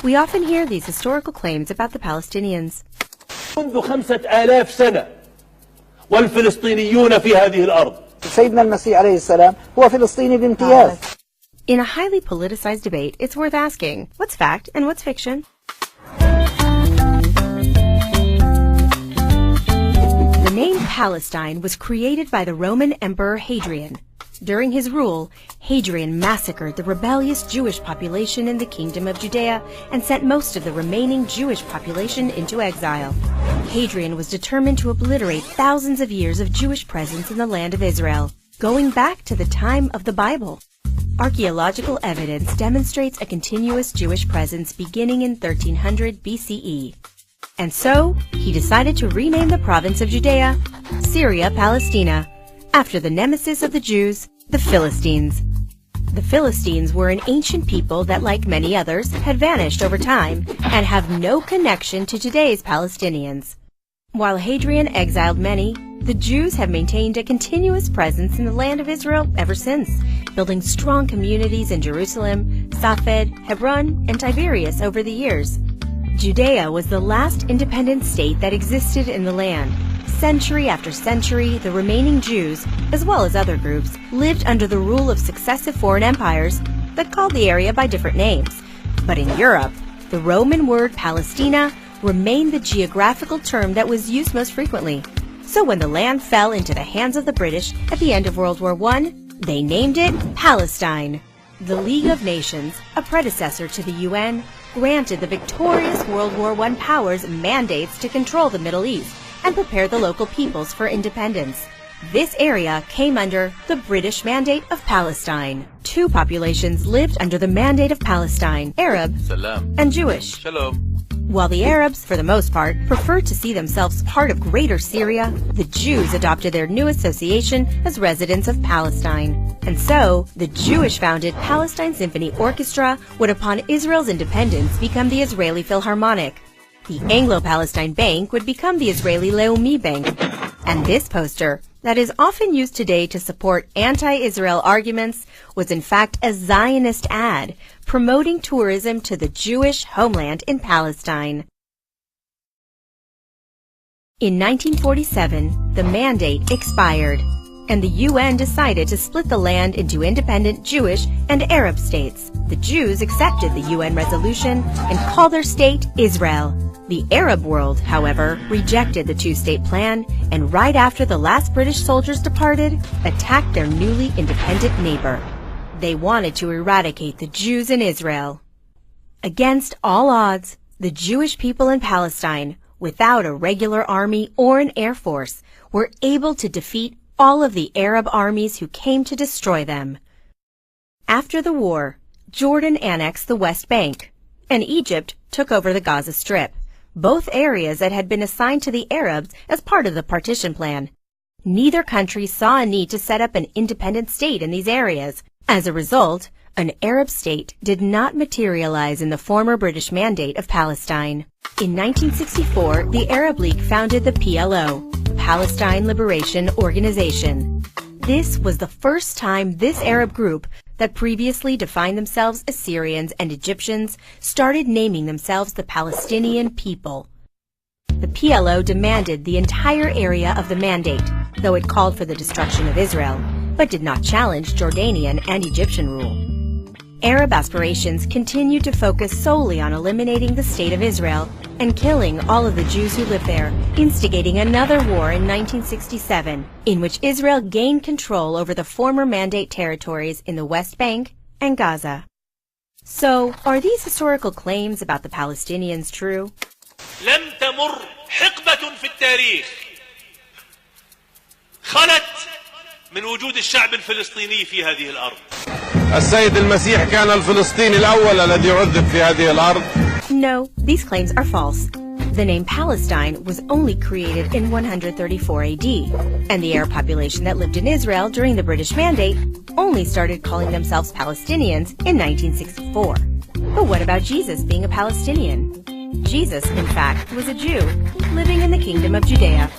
We often hear these historical claims about the Palestinians. منذ 5000 سنة والفلسطينيون في هذه الأرض. سيدنا المسيح عليه السلام هو فلسطيني بامتياز. In a highly politicized debate, it's worth asking, what's fact and what's fiction? The name Palestine was created by the Roman Emperor Hadrian. During his rule, Hadrian massacred the rebellious Jewish population in the Kingdom of Judea and sent most of the remaining Jewish population into exile. Hadrian was determined to obliterate thousands of years of Jewish presence in the land of Israel, going back to the time of the Bible. Archaeological evidence demonstrates a continuous Jewish presence beginning in 1300 BCE. And so, he decided to rename the province of Judea, Syria Palestina, after the nemesis of the Jews, the Philistines. The Philistines were an ancient people that, like many others, had vanished over time and have no connection to today's Palestinians. While Hadrian exiled many, the Jews have maintained a continuous presence in the land of Israel ever since, building strong communities in Jerusalem, Safed, Hebron, and Tiberias over the years. Judea was the last independent state that existed in the land. Century after century, the remaining Jews, as well as other groups, lived under the rule of successive foreign empires that called the area by different names. But in Europe, the Roman word Palestina remained the geographical term that was used most frequently. So when the land fell into the hands of the British at the end of World War I, they named it Palestine. The League of Nations, a predecessor to the UN, granted the victorious World War I powers mandates to control the Middle East and prepare the local peoples for independence. This area came under the British Mandate of Palestine. Two populations lived under the Mandate of Palestine, Arab and Jewish. Shalom. While the Arabs, for the most part, preferred to see themselves part of Greater Syria, the Jews adopted their new association as residents of Palestine. And so, the Jewish-founded Palestine Symphony Orchestra would, upon Israel's independence, become the Israeli Philharmonic. The Anglo-Palestine Bank would become the Israeli Leumi Bank. And this poster, that is often used today to support anti-Israel arguments, was in fact a Zionist ad promoting tourism to the Jewish homeland in Palestine. In 1947, the mandate expired, and the UN decided to split the land into independent Jewish and Arab states. The Jews accepted the UN resolution and called their state Israel. The Arab world, however, rejected the two-state plan, and right after the last British soldiers departed, attacked their newly independent neighbor. They wanted to eradicate the Jews in Israel. Against all odds, the Jewish people in Palestine, without a regular army or an air force, were able to defeat all of the Arab armies who came to destroy them. After the war, Jordan annexed the West Bank, and Egypt took over the Gaza Strip, both areas that had been assigned to the Arabs as part of the partition plan. Neither country saw a need to set up an independent state in these areas. As a result, an Arab state did not materialize in the former British Mandate of Palestine. In 1964, the Arab League founded the PLO, Palestine Liberation Organization. This was the first time this Arab group, that previously defined themselves as Syrians and Egyptians, started naming themselves the Palestinian people. The PLO demanded the entire area of the mandate, though it called for the destruction of Israel, but did not challenge Jordanian and Egyptian rule. Arab aspirations continued to focus solely on eliminating the state of Israel and killing all of the Jews who lived there, instigating another war in 1967, in which Israel gained control over the former Mandate territories in the West Bank and Gaza. So, are these historical claims about the Palestinians true? لم تمر حقبة في التاريخ خلت من وجود الشعب الفلسطيني في هذه الأرض. السيد المسيح كان الفلسطيني الأول الذي عذب في هذه الأرض. No, these claims are false. The name Palestine was only created in 134 AD, and the Arab population that lived in Israel during the British Mandate only started calling themselves Palestinians in 1964. But what about Jesus being a Palestinian? Jesus, in fact, was a Jew living in the Kingdom of Judea.